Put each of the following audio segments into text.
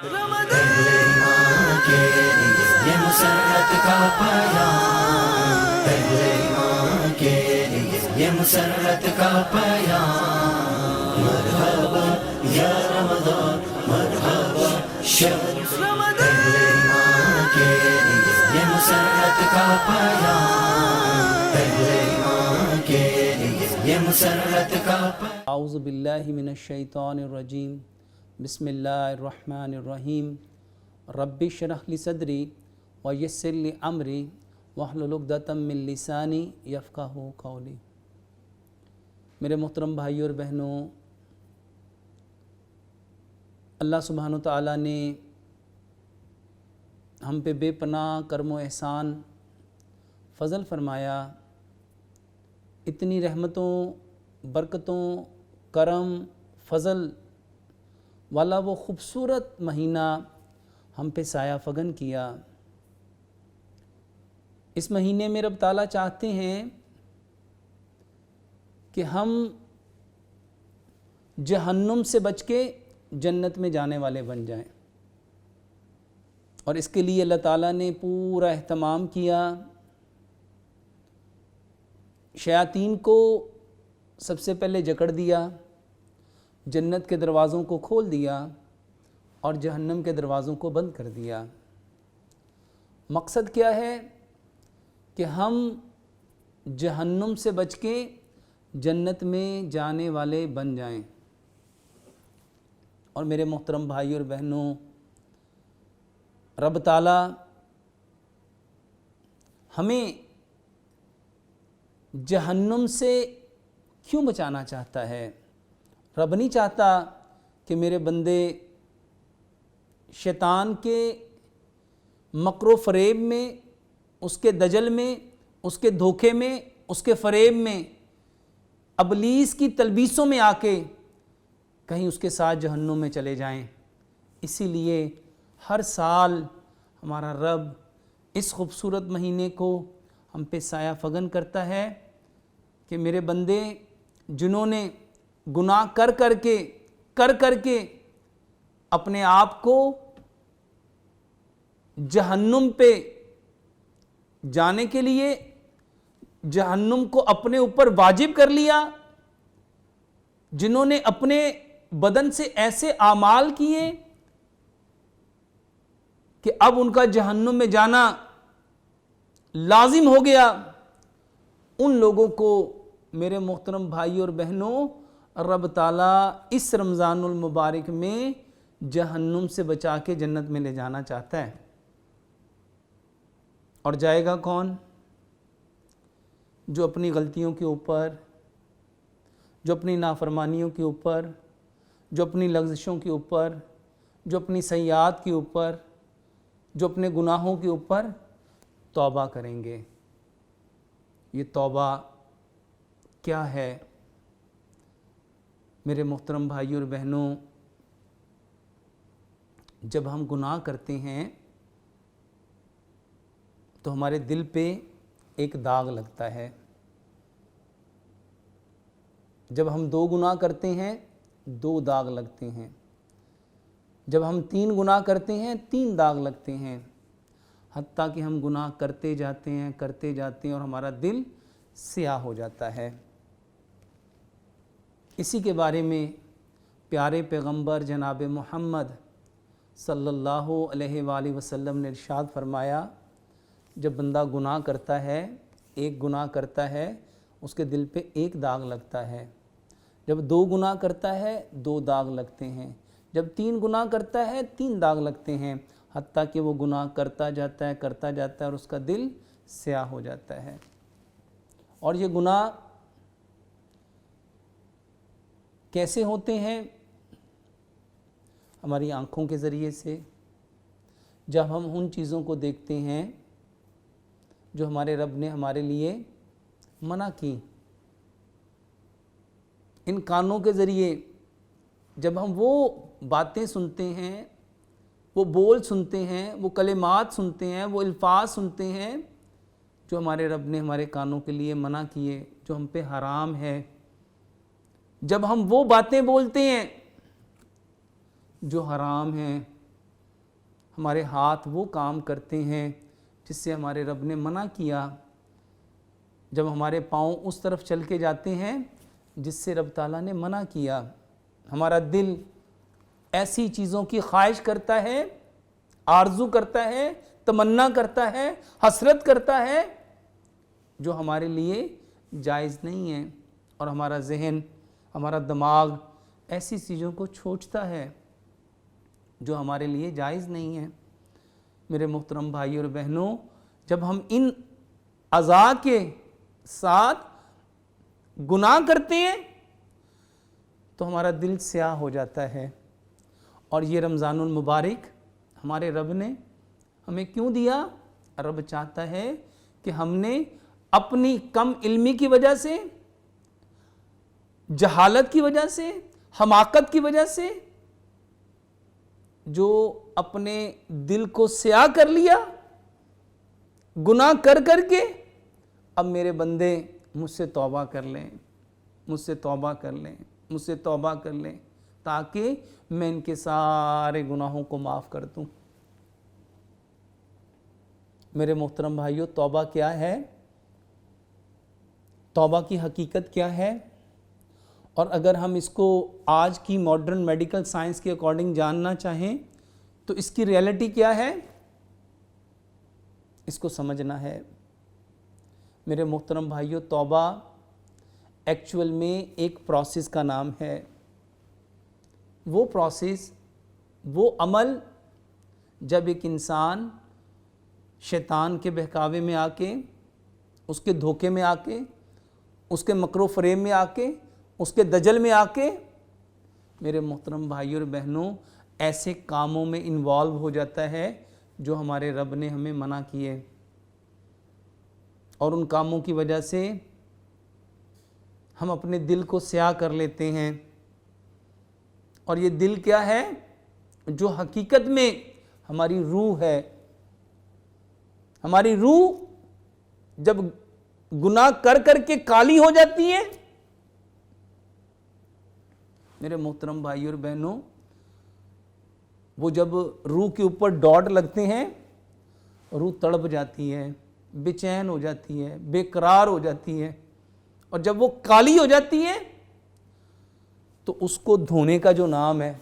پہلے ایمان کے لیے یہ مسرت کا پیام، پہلے ایمان کے لیے یہ مسرت کا پیام، مرحبا یا رمضان مرحبا شہر رمضان، پہلے ایمان کے لیے یہ مسرت کا پیام، پہلے ایمان کے لیے یہ مسرت کا پیام۔ اعوذ باللہ من الشیطان الرجیم، بسم اللہ الرحمن الرحیم، رب اشرح لی صدری ویسر لی امری واحلل عقدۃ من لسانی یفقہوا قولی۔ میرے محترم بھائیوں اور بہنوں، اللہ سبحانہ و تعالیٰ نے ہم پہ بے پناہ کرم و احسان فضل فرمایا، اتنی رحمتوں، برکتوں، کرم، فضل والا وہ خوبصورت مہینہ ہم پہ سایہ فگن کیا۔ اس مہینے میں رب تعالیٰ چاہتے ہیں کہ ہم جہنم سے بچ کے جنت میں جانے والے بن جائیں، اور اس کے لیے اللہ تعالیٰ نے پورا اہتمام کیا۔ شیاطین کو سب سے پہلے جکڑ دیا، جنت کے دروازوں کو کھول دیا اور جہنم کے دروازوں کو بند کر دیا۔ مقصد کیا ہے؟ کہ ہم جہنم سے بچ کے جنت میں جانے والے بن جائیں۔ اور میرے محترم بھائی اور بہنوں، رب تعالیٰ ہمیں جہنم سے کیوں بچانا چاہتا ہے؟ رب نہیں چاہتا کہ میرے بندے شیطان کے مکر و فریب میں، اس کے دجل میں، اس کے دھوکے میں، اس کے فریب میں، ابلیس کی تلبیسوں میں آ کے کہیں اس کے ساتھ جہنم میں چلے جائیں۔ اسی لیے ہر سال ہمارا رب اس خوبصورت مہینے کو ہم پہ سایہ فگن کرتا ہے کہ میرے بندے جنہوں نے گناہ کر کر کے اپنے آپ کو جہنم پہ جانے کے لیے جہنم کو اپنے اوپر واجب کر لیا، جنہوں نے اپنے بدن سے ایسے اعمال کیے کہ اب ان کا جہنم میں جانا لازم ہو گیا، ان لوگوں کو میرے محترم بھائی اور بہنوں رب تعالیٰ اس رمضان المبارک میں جہنم سے بچا کے جنت میں لے جانا چاہتا ہے۔ اور جائے گا کون؟ جو اپنی غلطیوں کے اوپر، جو اپنی نافرمانیوں کے اوپر، جو اپنی لغزشوں کے اوپر، جو اپنی سیئات کے اوپر، جو اپنے گناہوں کے اوپر توبہ کریں گے۔ یہ توبہ کیا ہے؟ میرے محترم بھائی اور بہنوں، جب ہم گناہ کرتے ہیں تو ہمارے دل پہ ایک داغ لگتا ہے۔ جب ہم 2 گناہ کرتے ہیں 2 داغ لگتے ہیں، جب ہم 3 گناہ کرتے ہیں 3 داغ لگتے ہیں، حتیٰ کہ ہم گناہ کرتے جاتے ہیں اور ہمارا دل سیاہ ہو جاتا ہے۔ اسی کے بارے میں پیارے پیغمبر جناب محمد صلی اللہ علیہ وآلہ وسلم نے ارشاد فرمایا، جب بندہ گناہ کرتا ہے، ایک گناہ کرتا ہے، اس کے دل پہ ایک داغ لگتا ہے۔ جب 2 گناہ کرتا ہے 2 داغ لگتے ہیں، جب 3 گناہ کرتا ہے 3 داغ لگتے ہیں، حتیٰ کہ وہ گناہ کرتا جاتا ہے اور اس کا دل سیاہ ہو جاتا ہے۔ اور یہ گناہ کیسے ہوتے ہیں؟ ہماری آنکھوں کے ذریعے سے، جب ہم ان چیزوں کو دیکھتے ہیں جو ہمارے رب نے ہمارے لیے منع کی۔ ان کانوں کے ذریعے جب ہم وہ باتیں سنتے ہیں، وہ بول سنتے ہیں، وہ کلمات سنتے ہیں، وہ الفاظ سنتے ہیں جو ہمارے رب نے ہمارے کانوں کے لیے منع کیے، جو ہم پہ حرام ہے، جب ہم وہ باتیں بولتے ہیں جو حرام ہیں، ہمارے ہاتھ وہ کام کرتے ہیں جس سے ہمارے رب نے منع کیا، جب ہمارے پاؤں اس طرف چل کے جاتے ہیں جس سے رب تعالیٰ نے منع کیا، ہمارا دل ایسی چیزوں کی خواہش کرتا ہے، آرزو کرتا ہے، تمنا کرتا ہے، حسرت کرتا ہے جو ہمارے لیے جائز نہیں ہے، اور ہمارا ذہن، ہمارا دماغ ایسی چیزوں کو چھوڑتا ہے جو ہمارے لیے جائز نہیں ہے۔ میرے محترم بھائی اور بہنوں، جب ہم ان اعضاء کے ساتھ گناہ کرتے ہیں تو ہمارا دل سیاہ ہو جاتا ہے، اور یہ رمضان المبارک ہمارے رب نے ہمیں کیوں دیا؟ رب چاہتا ہے کہ ہم نے اپنی کم علمی کی وجہ سے، جہالت کی وجہ سے، حماقت کی وجہ سے جو اپنے دل کو سیاہ کر لیا گناہ کر کر کے، اب میرے بندے مجھ سے توبہ کر لیں، مجھ سے توبہ کر لیں، مجھ سے توبہ کر لیں، تاکہ میں ان کے سارے گناہوں کو معاف کر دوں۔ میرے محترم بھائیو، توبہ کیا ہے؟ توبہ کی حقیقت کیا ہے؟ اور اگر ہم اس کو آج کی ماڈرن میڈیکل سائنس کے اکارڈنگ جاننا چاہیں تو اس کی ریئلٹی کیا ہے، اس کو سمجھنا ہے۔ میرے محترم بھائیو، توبہ ایکچول میں ایک پروسیس کا نام ہے۔ وہ پروسیس، وہ عمل جب ایک انسان شیطان کے بہکاوے میں آ کے، اس کے دھوکے میں آ کے، اس کے مکر و فریب میں آ کے، اس کے دجل میں آ کے، میرے محترم بھائیوں اور بہنوں، ایسے کاموں میں انوالو ہو جاتا ہے جو ہمارے رب نے ہمیں منع کیے، اور ان کاموں کی وجہ سے ہم اپنے دل کو سیاہ کر لیتے ہیں۔ اور یہ دل کیا ہے؟ جو حقیقت میں ہماری روح ہے۔ ہماری روح جب گناہ کر کر کے کالی ہو جاتی ہے، میرے محترم بھائی اور بہنوں، وہ جب روح کے اوپر ڈاٹ لگتے ہیں، روح تڑپ جاتی ہے، بے چین ہو جاتی ہے، بے قرار ہو جاتی ہے، اور جب وہ کالی ہو جاتی ہے تو اس کو دھونے کا جو نام ہے،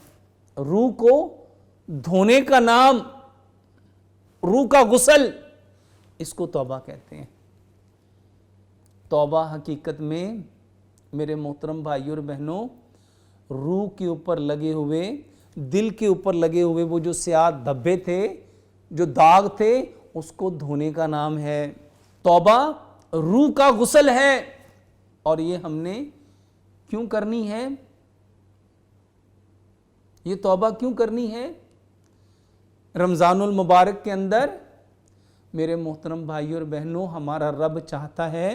روح کو دھونے کا نام، روح کا غسل، اس کو توبہ کہتے ہیں۔ توبہ حقیقت میں میرے محترم بھائیوں اور بہنوں، روح کے اوپر لگے ہوئے، دل کے اوپر لگے ہوئے وہ جو سیاہ دھبے تھے، جو داغ تھے، اس کو دھونے کا نام ہے۔ توبہ روح کا غسل ہے، اور یہ ہم نے کیوں کرنی ہے؟ یہ توبہ کیوں کرنی ہے؟ رمضان المبارک کے اندر میرے محترم بھائیوں اور بہنوں، ہمارا رب چاہتا ہے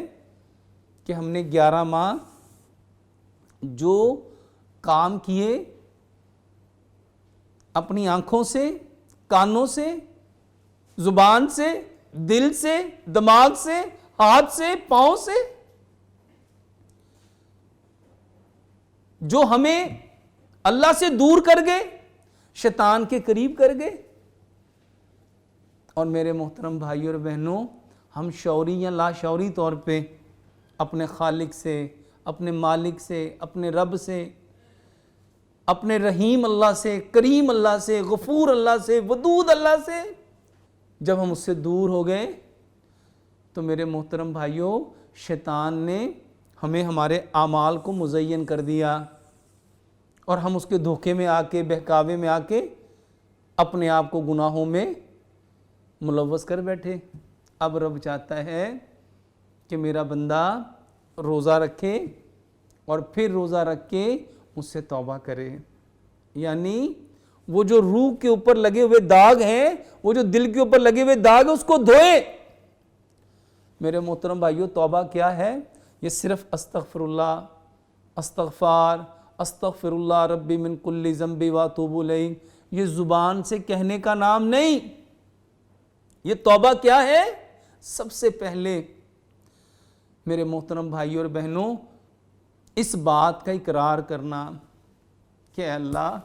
کہ ہم نے 11 ماہ جو کام کیے، اپنی آنکھوں سے، کانوں سے، زبان سے، دل سے، دماغ سے، ہاتھ سے، پاؤں سے، جو ہمیں اللہ سے دور کر گئے، شیطان کے قریب کر گئے، اور میرے محترم بھائیوں اور بہنوں، ہم شعوری یا لاشعوری طور پہ اپنے خالق سے، اپنے مالک سے، اپنے رب سے، اپنے رحیم اللہ سے، کریم اللہ سے، غفور اللہ سے، ودود اللہ سے جب ہم اس سے دور ہو گئے تو میرے محترم بھائیوں، شیطان نے ہمیں ہمارے اعمال کو مزین کر دیا، اور ہم اس کے دھوکے میں آ کے، بہکاوے میں آ کے اپنے آپ کو گناہوں میں ملوث کر بیٹھے۔ اب رب چاہتا ہے کہ میرا بندہ روزہ رکھے، اور پھر روزہ رکھ کے مجھ سے توبہ کرے، یعنی وہ جو روح کے اوپر لگے ہوئے داغ ہیں، وہ جو دل کے اوپر لگے ہوئے داغ ہیں، اس کو دھوئے۔ میرے محترم بھائیو، توبہ کیا ہے؟ یہ صرف استغفر اللہ، استغفار، استغفر اللہ ربی من کل ذنب واتوب الیہ، یہ زبان سے کہنے کا نام نہیں۔ یہ توبہ کیا ہے؟ سب سے پہلے میرے محترم بھائیوں اور بہنوں، اس بات کا اقرار کرنا کہ اے اللہ،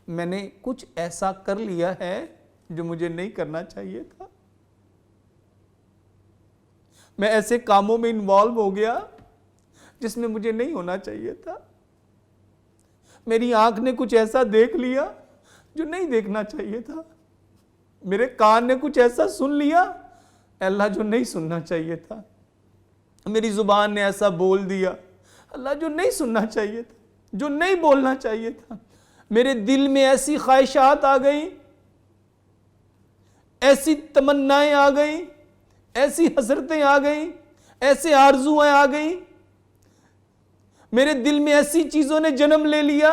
میں نے کچھ ایسا کر لیا ہے جو مجھے نہیں کرنا چاہیے تھا، میں ایسے کاموں میں انوالو ہو گیا جس میں مجھے نہیں ہونا چاہیے تھا، میری آنکھ نے کچھ ایسا دیکھ لیا جو نہیں دیکھنا چاہیے تھا، میرے کان نے کچھ ایسا سن لیا اے اللہ جو نہیں سننا چاہیے تھا، میری زبان نے ایسا بول دیا اللہ جو نہیں سننا چاہیے تھا، جو نہیں بولنا چاہیے تھا، میرے دل میں ایسی خواہشات آ گئیں، ایسی تمنائیں آ گئیں، ایسی حسرتیں آ گئیں، ایسے آرزویں آ گئیں، میرے دل میں ایسی چیزوں نے جنم لے لیا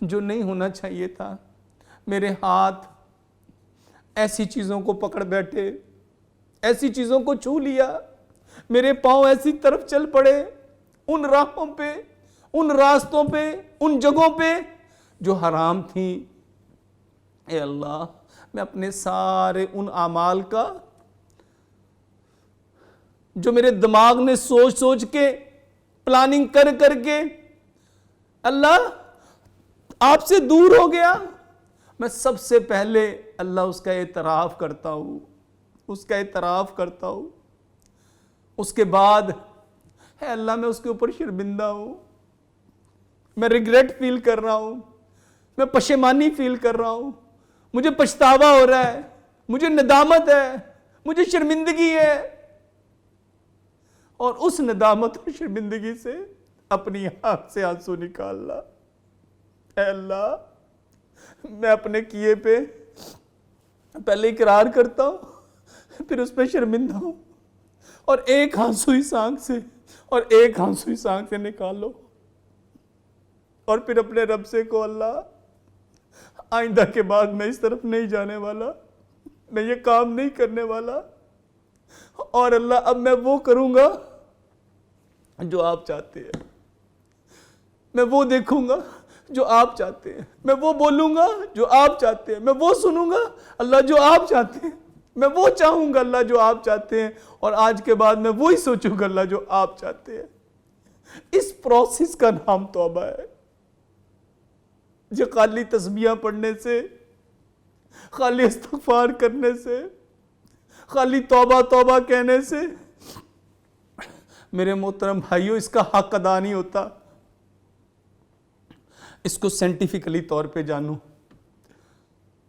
جو نہیں ہونا چاہیے تھا، میرے ہاتھ ایسی چیزوں کو پکڑ بیٹھے، ایسی چیزوں کو چھو لیا، میرے پاؤں ایسی طرف چل پڑے، ان راہوں پہ، ان راستوں پہ، ان جگہوں پہ جو حرام تھیں۔ اے اللہ میں اپنے سارے ان اعمال کا جو میرے دماغ نے سوچ سوچ کے پلاننگ کر کر کے اللہ آپ سے دور ہو گیا، میں سب سے پہلے اللہ اس کا اعتراف کرتا ہوں، اس کا اعتراف کرتا ہوں، اس کے بعد ہے اللہ میں اس کے اوپر شرمندہ ہوں، میں ریگریٹ فیل کر رہا ہوں، میں پشیمانی فیل کر رہا ہوں، مجھے پچھتاوا ہو رہا ہے، مجھے ندامت ہے، مجھے شرمندگی ہے، اور اس ندامت اور شرمندگی سے اپنی آنکھ سے آنسو نکالنا۔ اے اللہ میں اپنے کیے پہ پہلے اقرار کرتا ہوں، پھر اس پہ شرمندہ ہوں، اور ایک آنسو اس آنکھ سے اور ایک آنسو اس آنکھ سے نکالو، اور پھر اپنے رب سے کو اللہ آئندہ کے بعد میں اس طرف نہیں جانے والا، میں یہ کام نہیں کرنے والا، اور اللہ اب میں وہ کروں گا جو آپ چاہتے ہیں، میں وہ دیکھوں گا جو آپ چاہتے ہیں، میں وہ بولوں گا جو آپ چاہتے ہیں، میں وہ سنوں گا اللہ جو آپ چاہتے ہیں، میں وہ چاہوں گا اللہ جو آپ چاہتے ہیں، اور آج کے بعد میں وہی سوچوں گا اللہ جو آپ چاہتے ہیں۔ اس پروسیس کا نام توبہ ہے، جو خالی تسبیحاں پڑھنے سے، خالی استغفار کرنے سے، خالی توبہ توبہ کہنے سے میرے محترم بھائیوں اس کا حق ادا نہیں ہوتا۔ اس کو سائنٹیفکلی طور پہ جانو،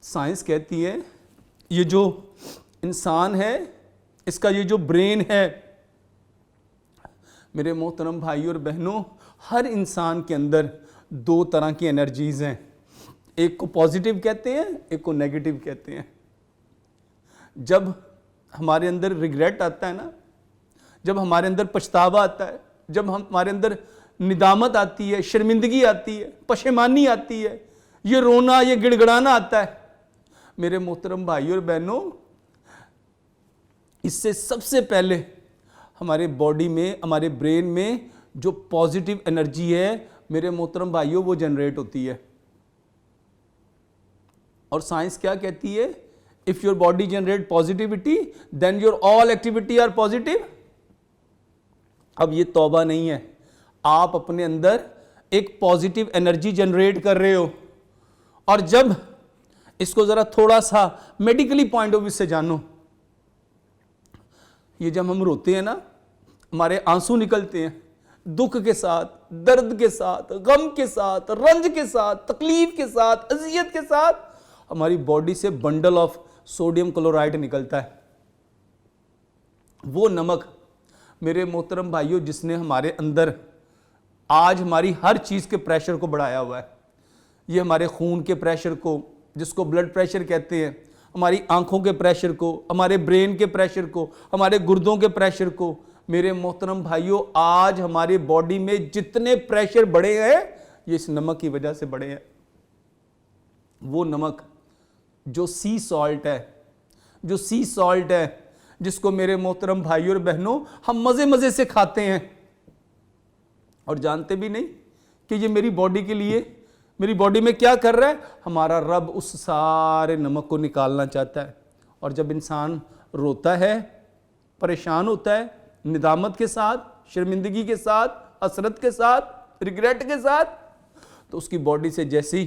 سائنس کہتی ہے یہ جو انسان ہے اس کا یہ جو برین ہے، میرے محترم بھائیوں اور بہنوں، ہر انسان کے اندر دو طرح کی انرجیز ہیں، ایک کو پازیٹیو کہتے ہیں، ایک کو نیگیٹو کہتے ہیں۔ جب ہمارے اندر ریگریٹ آتا ہے نا، جب ہمارے اندر پچھتاوا آتا ہے، جب ہمارے اندر ندامت آتی ہے، شرمندگی آتی ہے، پشیمانی آتی ہے، یہ رونا، یہ گڑ گڑانا آتا ہے، میرے محترم بھائیوں اور بہنوں، اس سے سب سے پہلے ہمارے باڈی میں، ہمارے برین میں جو پازیٹیو انرجی ہے میرے محترم بھائیوں وہ جنریٹ ہوتی ہے۔ اور سائنس کیا کہتی ہے؟ if your body generate positivity then your all activity are positive۔ اب یہ توبہ نہیں ہے، آپ اپنے اندر ایک پازیٹیو انرجی جنریٹ کر رہے ہو، اور جب اس کو ذرا تھوڑا سا میڈیکلی پوائنٹ آف ویو سے جانو، یہ جب ہم روتے ہیں نا، ہمارے آنسو نکلتے ہیں دکھ کے ساتھ، درد کے ساتھ، غم کے ساتھ، رنج کے ساتھ، تکلیف کے ساتھ، اذیت کے ساتھ، ہماری باڈی سے بنڈل آف سوڈیم کلورائڈ نکلتا ہے۔ وہ نمک میرے محترم بھائیوں جس نے ہمارے اندر آج ہماری ہر چیز کے پریشر کو بڑھایا ہوا ہے، یہ ہمارے خون کے پریشر کو، جس کو بلڈ پریشر کہتے ہیں، ہماری آنکھوں کے پریشر کو، ہمارے برین کے پریشر کو، ہمارے گردوں کے پریشر کو، میرے محترم بھائیوں آج ہماری باڈی میں جتنے پریشر بڑھے ہیں یہ اس نمک کی وجہ سے بڑھے ہیں۔ وہ نمک جو سی سالٹ ہے، جو سی سالٹ ہے جس کو میرے محترم بھائیوں اور بہنوں ہم مزے مزے سے کھاتے ہیں اور جانتے بھی نہیں کہ یہ میری باڈی کے لیے، میری باڈی میں کیا کر رہا ہے۔ ہمارا رب اس سارے نمک کو نکالنا چاہتا ہے، اور جب انسان روتا ہے، پریشان ہوتا ہے، ندامت کے ساتھ، شرمندگی کے ساتھ، حسرت کے ساتھ، ریگریٹ کے ساتھ، تو اس کی باڈی سے جیسی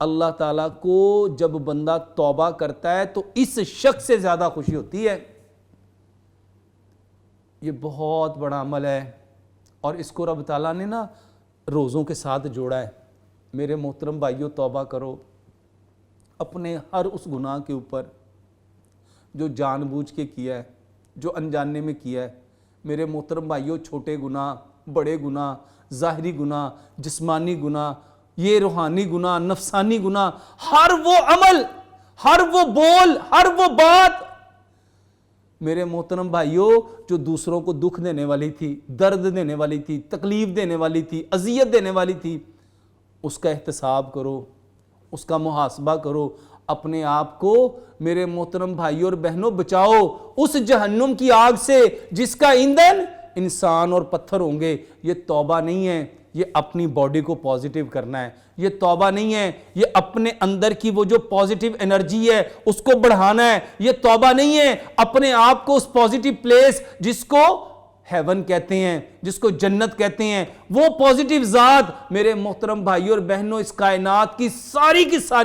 اللہ تعالیٰ کو جب بندہ توبہ کرتا ہے تو اس شخص سے زیادہ خوشی ہوتی ہے. یہ بہت بڑا عمل ہے اور اس کو رب تعالیٰ نے نا روزوں کے ساتھ جوڑا ہے. میرے محترم بھائیوں، توبہ کرو اپنے ہر اس گناہ کے اوپر جو جان بوجھ کے کیا ہے، جو انجانے میں کیا ہے. میرے محترم بھائیوں، چھوٹے گناہ، بڑے گناہ، ظاہری گناہ، جسمانی گناہ، یہ روحانی گناہ، نفسانی گناہ، ہر وہ عمل، ہر وہ بول، ہر وہ بات میرے محترم بھائیوں جو دوسروں کو دکھ دینے والی تھی، درد دینے والی تھی، تکلیف دینے والی تھی، اذیت دینے والی تھی، اس کا احتساب کرو، اس کا محاسبہ کرو. اپنے آپ کو میرے محترم بھائیوں اور بہنوں بچاؤ اس جہنم کی آگ سے جس کا ایندھن انسان اور پتھر ہوں گے. یہ توبہ نہیں ہے، یہ اپنی باڈی کو پازیٹیو کرنا ہے. یہ توبہ نہیں ہے، یہ اپنے اندر کی وہ جو پازیٹیو انرجی ہے اس کو بڑھانا ہے. یہ توبہ نہیں ہے اپنے آپ کو اس پازیٹیو پلیس جس کو ہیون کہتے ہیں، جس کو جنت کہتے ہیں، وہ پازیٹیو ذات میرے محترم بھائیوں اور بہنوں اس کائنات کی ساری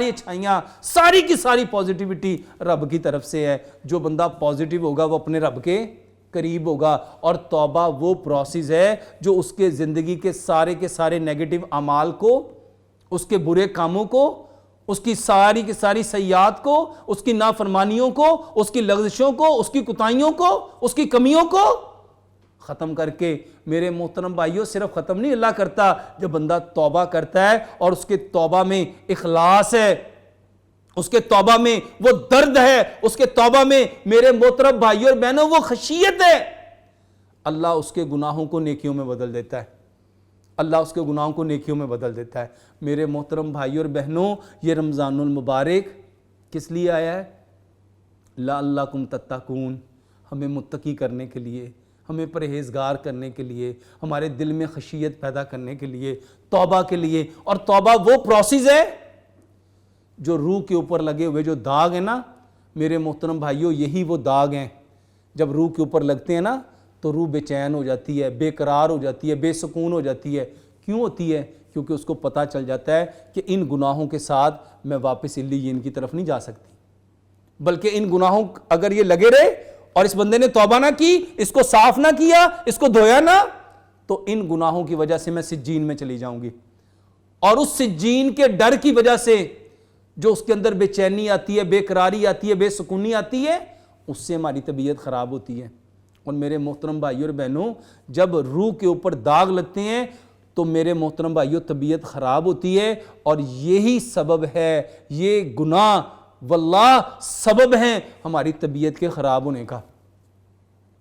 اچھائیاں، ساری کی ساری پازیٹیوٹی رب کی طرف سے ہے. جو بندہ پازیٹیو ہوگا وہ اپنے رب کے قریب ہوگا. اور توبہ وہ پروسیس ہے جو اس کے زندگی کے سارے نیگیٹو اعمال کو، اس کے برے کاموں کو، اس کی ساری سیئات کو، اس کی نافرمانیوں کو، اس کی لغزشوں کو، اس کی کوتاہیوں کو، اس کی کمیوں کو ختم کر کے میرے محترم بھائیوں صرف ختم نہیں اللہ کرتا. جب بندہ توبہ کرتا ہے اور اس کے توبہ میں اخلاص ہے، اس کے توبہ میں وہ درد ہے، اس کے توبہ میں میرے محترم بھائیوں اور بہنوں وہ خشیت ہے، اللہ اس کے گناہوں کو نیکیوں میں بدل دیتا ہے. اللہ اس کے گناہوں کو نیکیوں میں بدل دیتا ہے. میرے محترم بھائیوں اور بہنوں، یہ رمضان المبارک کس لیے آیا ہے؟ لعلکم تتقون، ہمیں متقی کرنے کے لیے، ہمیں پرہیزگار کرنے کے لیے، ہمارے دل میں خشیت پیدا کرنے کے لیے، توبہ کے لیے. اور توبہ وہ پروسیس ہے جو روح کے اوپر لگے ہوئے جو داغ ہیں نا میرے محترم بھائیوں، یہی وہ داغ ہیں. جب روح کے اوپر لگتے ہیں نا تو روح بے چین ہو جاتی ہے، بے قرار ہو جاتی ہے، بے سکون ہو جاتی ہے. کیوں ہوتی ہے؟ کیونکہ اس کو پتہ چل جاتا ہے کہ ان گناہوں کے ساتھ میں واپس علیین کی طرف نہیں جا سکتی، بلکہ ان گناہوں اگر یہ لگے رہے اور اس بندے نے توبہ نہ کی، اس کو صاف نہ کیا، اس کو دھویا نہ، تو ان گناہوں کی وجہ سے میں سجین میں چلی جاؤں گی. اور اس سجین کے ڈر کی وجہ سے جو اس کے اندر بے چینی آتی ہے، بے قراری آتی ہے، بے سکونی آتی ہے، اس سے ہماری طبیعت خراب ہوتی ہے. اور میرے محترم بھائیوں اور بہنوں، جب روح کے اوپر داغ لگتے ہیں تو میرے محترم بھائیوں طبیعت خراب ہوتی ہے. اور یہی سبب ہے، یہ گناہ واللہ سبب ہیں ہماری طبیعت کے خراب ہونے کا،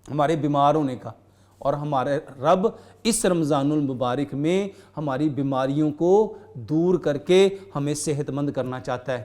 ہمارے بیمار ہونے کا. اور ہمارے رب اس رمضان المبارک میں ہماری بیماریوں کو دور کر کے ہمیں صحت مند کرنا چاہتا ہے،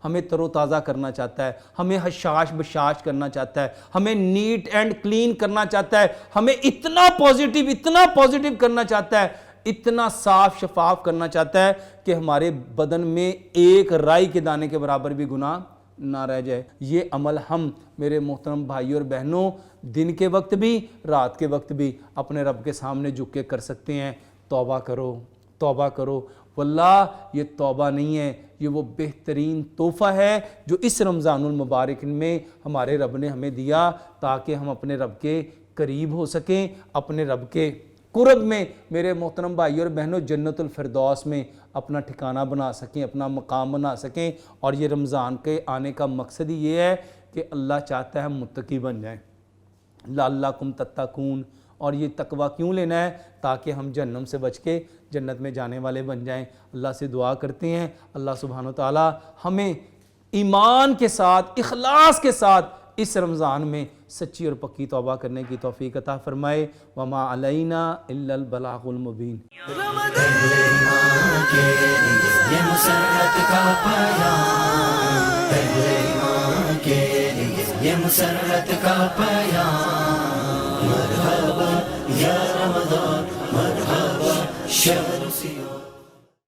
ہمیں تر و تازہ کرنا چاہتا ہے، ہمیں حشاش بشاش کرنا چاہتا ہے، ہمیں نیٹ اینڈ کلین کرنا چاہتا ہے، ہمیں اتنا پازیٹیو کرنا چاہتا ہے، اتنا صاف شفاف کرنا چاہتا ہے کہ ہمارے بدن میں ایک رائی کے دانے کے برابر بھی گناہ نہ رہ جائے. یہ عمل ہم میرے محترم بھائیوں اور بہنوں دن کے وقت بھی، رات کے وقت بھی اپنے رب کے سامنے جھک کے کر سکتے ہیں. توبہ کرو، توبہ کرو. واللہ یہ توبہ نہیں ہے، یہ وہ بہترین تحفہ ہے جو اس رمضان المبارک میں ہمارے رب نے ہمیں دیا تاکہ ہم اپنے رب کے قریب ہو سکیں، اپنے رب کے قرب میں میرے محترم بھائیوں اور بہنوں جنت الفردوس میں اپنا ٹھکانہ بنا سکیں، اپنا مقام بنا سکیں. اور یہ رمضان کے آنے کا مقصد ہی یہ ہے کہ اللہ چاہتا ہے ہم متقی بن جائیں. لعلکم تتقون. اور یہ تقویٰ کیوں لینا ہے؟ تاکہ ہم جہنم سے بچ کے جنت میں جانے والے بن جائیں. اللہ سے دعا کرتے ہیں اللہ سبحانہ و تعالی ہمیں ایمان کے ساتھ، اخلاص کے ساتھ اس رمضان میں سچی اور پکی توبہ کرنے کی توفیق عطا فرمائے. وما علینا الا البلاغ المبین. یہ مسرت کا پیام، پہلے ایمان کے لیے یہ مسرت کا پیام. مرحبا یا رمضان، مرحبا شہر